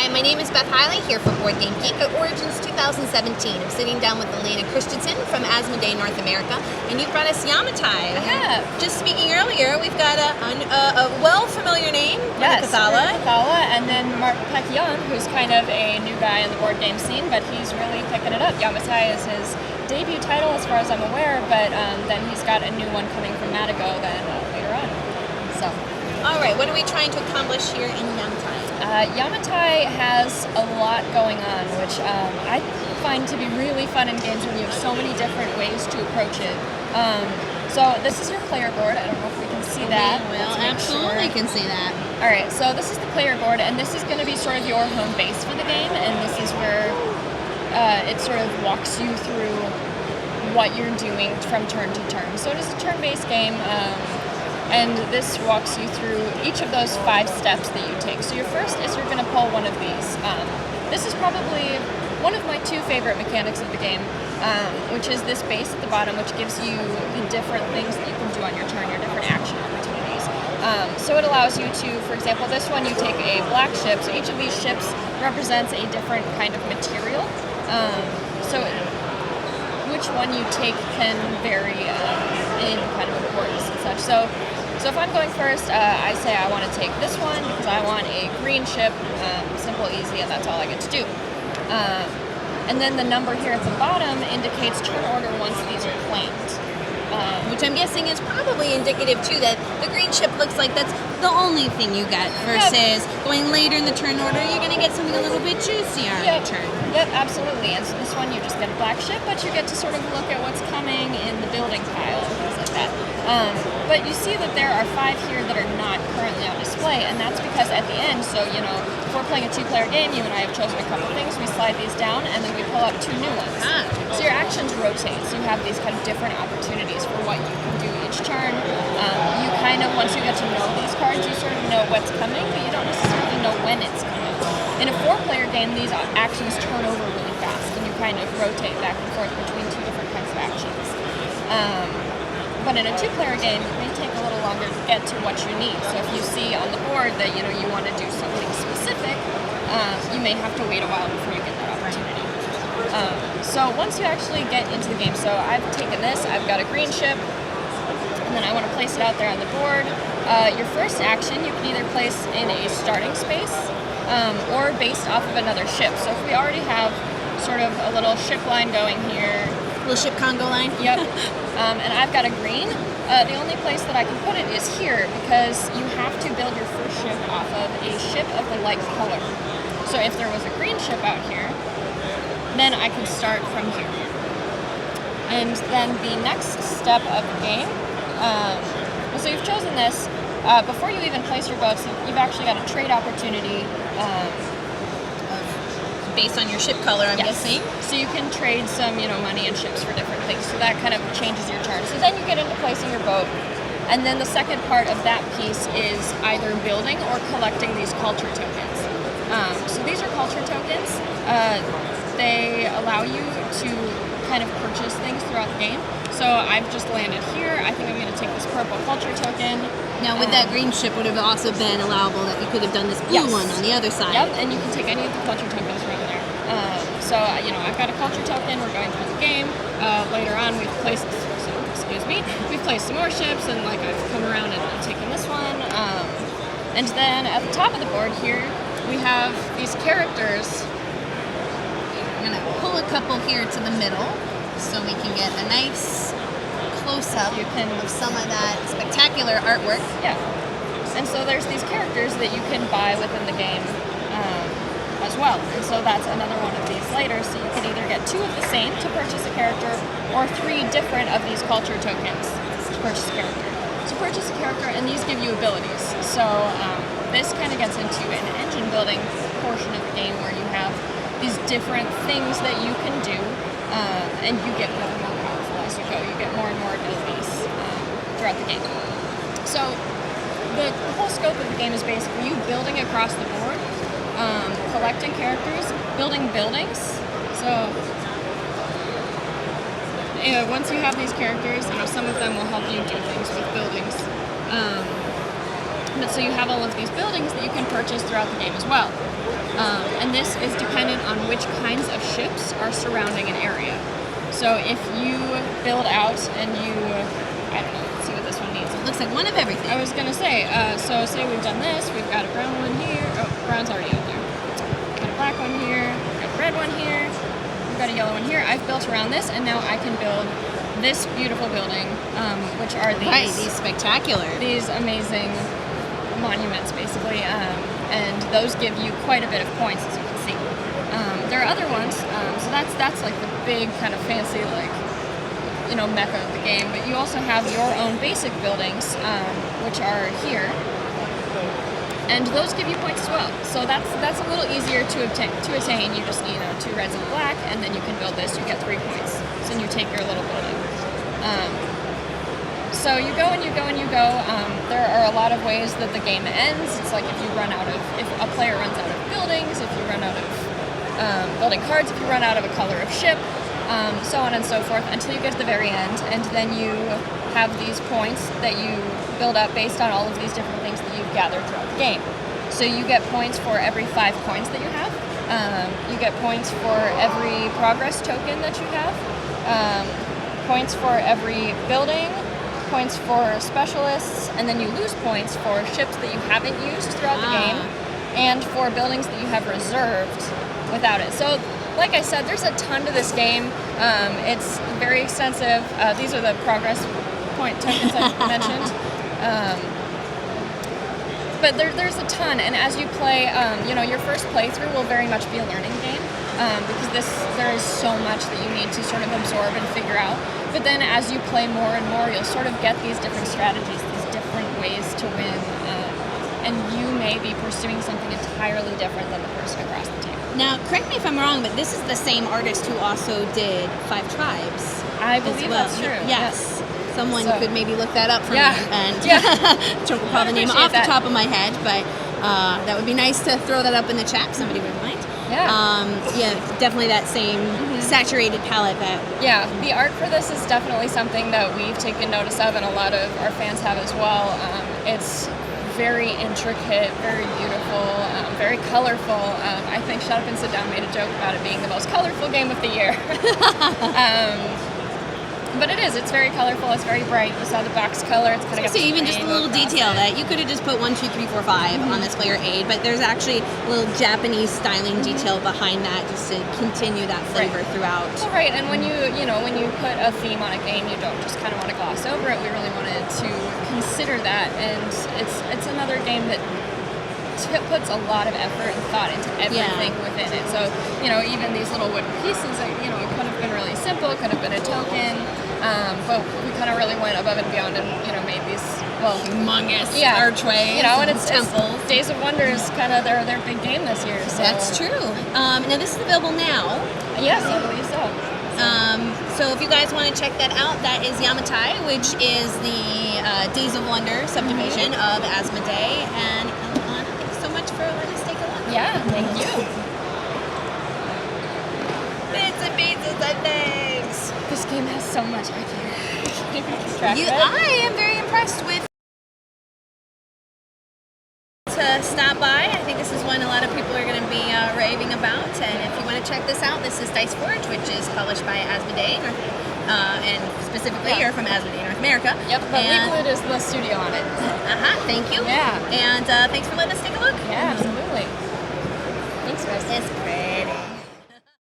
Hi, my name is Beth Hiley here for Board Game Geek at Origins 2017. I'm sitting down with Elena Christensen from Asmodee North America, and you brought us Yamataï. I have. Just speaking earlier, we've got a well-familiar name, Yes, Kathala. and then Mark Pacquion, who's kind of a new guy in the board game scene, but he's really picking it up. Yamataï is his debut title as far as I'm aware, but then he's got a new one coming from Madigo then later on. So. All right, what are we trying to accomplish here in Yamataï? Yamataï has a lot going on, which I find to be really fun in games when you have so many different ways to approach it. So this is your player board. I don't know if we can see that. We will absolutely can see that. All right, so this is the player board, and this is going to be sort of your home base for the game, and this is where it sort of walks you through what you're doing from turn to turn. So it is a turn-based game. And this walks you through each of those 5 steps that you take. So your first is you're going to pull one of these. This is probably one of my 2 favorite mechanics of the game, which is this base at the bottom, which gives you the different things that you can do on your turn, your different action opportunities. So it allows you to, for example, this one you take a black ship. So each of these ships represents a different kind of material. So which one you take can vary in kind of importance and such. So if I'm going first, I say I want to take this one because I want a green ship, simple, easy, and that's all I get to do. And then the number here at the bottom indicates turn order once these are claimed. Which I'm guessing is probably indicative too that the green ship looks like that's the only thing you get versus going later in the turn order, you're going to get something a little bit juicier on your turn. Yep, absolutely. And so this one you just get a black ship, but you get to sort of look at what's coming in the building pile and things like that. But you see that there are 5 here that are not currently on display, and that's because at the end, so if we're playing a 2-player game, you and I have chosen a couple things, we slide these down, and then we pull up 2 new ones. So your actions rotate, so you have these kind of different opportunities for what you can do each turn. You kind of, once you get to know these cards, you sort of know what's coming, but you don't necessarily know when it's coming. In a 4-player game, these actions turn over really fast, and you kind of rotate back and forth between 2 different kinds of actions. But in a 2-player game, it may take a little longer to get to what you need. So if you see on the board that you want to do something specific, you may have to wait a while before you get that opportunity. So once you actually get into the game, so I've taken this, I've got a green ship, and then I want to place it out there on the board. Your first action you can either place in a starting space or based off of another ship. So if we already have sort of a little ship line going here, little ship Congo line? Yep. And I've got a green. The only place that I can put it is here because you have to build your first ship off of a ship of the like color. So if there was a green ship out here, then I could start from here. And then the next step of the game, so you've chosen this. Before you even place your boats, you've actually got a trade opportunity based on your ship color, I'm guessing. So you can trade some, money and ships for different things. So that kind of changes your turn. So then you get into placing your boat. And then the second part of that piece is either building or collecting these culture tokens. So these are culture tokens. They allow you to kind of purchase things throughout the game. So I've just landed here. I think I'm going to take this purple culture token. Now, with that green ship, would have also been allowable that you could have done this blue one on the other side. Yep, and you can take any of the culture tokens from there. So, I've got a culture token. We're going through the game. Later on, we've placed some more ships, and I've come around and taken this one. And then at the top of the board here, we have these characters. I'm going to pull a couple here to the middle so we can get a nice close-up of some of that spectacular artwork. Yeah. And so there's these characters that you can buy within the game as well. And so that's another one of these later. So you can either get 2 of the same to purchase a character or 3 different of these culture tokens to purchase a character. So purchase a character, and these give you abilities. So this kind of gets into an engine building portion of the game where you have these different things that you can do, and you get more and more powerful as you go. You get more and more abilities throughout the game. So the whole scope of the game is basically you building across the board, collecting characters, building buildings. So once you have these characters, some of them will help you do things with buildings. But so you have all of these buildings that you can purchase throughout the game as well. And this is dependent on which kinds of ships are surrounding an area. So if you build out and you, I don't know, let's see what this one needs. It looks like one of everything. I was going to say, so say we've done this, we've got a brown one here. Oh, brown's already out there. Got a black one here, got a red one here, we've got a yellow one here. I've built around this, and now I can build this beautiful building, which are these spectacular. These amazing monuments, basically, and those give you quite a bit of points, as you can see. There are other ones, so that's like the big kind of fancy, like, you know, mecca of the game. But you also have your own basic buildings, which are here, and those give you points as well. So that's a little easier to attain. You just need 2 reds and a black, and then you can build this. You get 3 points. So you take your little building. So you go and you go and you go. There are a lot of ways that the game ends. It's like if a player runs out of buildings, if you run out of building cards, if you run out of a color of ship, so on and so forth, until you get to the very end. And then you have these points that you build up based on all of these different things that you've gathered throughout the game. So you get points for every 5 coins that you have. You get points for every progress token that you have. Points for every building, points for specialists, and then you lose points for ships that you haven't used throughout the game, and for buildings that you have reserved without it. So, like I said, there's a ton to this game. It's very extensive. These are the progress point tokens I mentioned. But there's a ton, and as you play, your first playthrough will very much be a learning game. Because there is so much that you need to sort of absorb and figure out. But then as you play more and more, you'll sort of get these different strategies, these different ways to win, and you may be pursuing something entirely different than the person across the table. Now, correct me if I'm wrong, but this is the same artist who also did 5 Tribes. I believe that's true. Yes. Someone could maybe look that up for me, and don't recall the name off the top of my head, but that would be nice to throw that up in the chat if somebody wouldn't mind. Definitely that same saturated palette the art for this is definitely something that we've taken notice of, and a lot of our fans have as well. It's very intricate, very beautiful, very colorful. I think Shut Up and Sit Down made a joke about it being the most colorful game of the year. But it is. It's very colorful. It's very bright. You saw the box color. It's kind of even just a little detail that you could have just put 1, 2, 3, 4, 5 on this player aid, but there's actually a little Japanese styling detail behind that just to continue that flavor throughout. Well, right. And when you put a theme on a game, you don't just kind of want to gloss over it. We really wanted to consider that, and it's another game that puts a lot of effort and thought into everything within it. So, even these little wooden pieces, it could have been really simple, could have been a token, but we kind of really went above and beyond and, made these, humongous archways, and it's temples. Days of Wonder is kind of their big game this year. So. That's true. Now, this is available now. Yes, I believe so. So if you guys want to check that out, that is Yamataï, which is the Days of Wonder subdivision of Asmodee. And Alana, thanks so much for letting us take a look. Yeah, thank you. Bits and pieces and things. This game has so much. I can't even keep track of it. I am very impressed with to stop by. I think this is one a lot of people are going to be raving about, and if you want to check this out, this is Dice Forge, which is published by Asmodee, and specifically you're from Asmodee North America. Yep, but Liquid is the studio on it. Thank you. Yeah. And thanks for letting us take a look. Yeah, absolutely. Thanks, guys. It's great.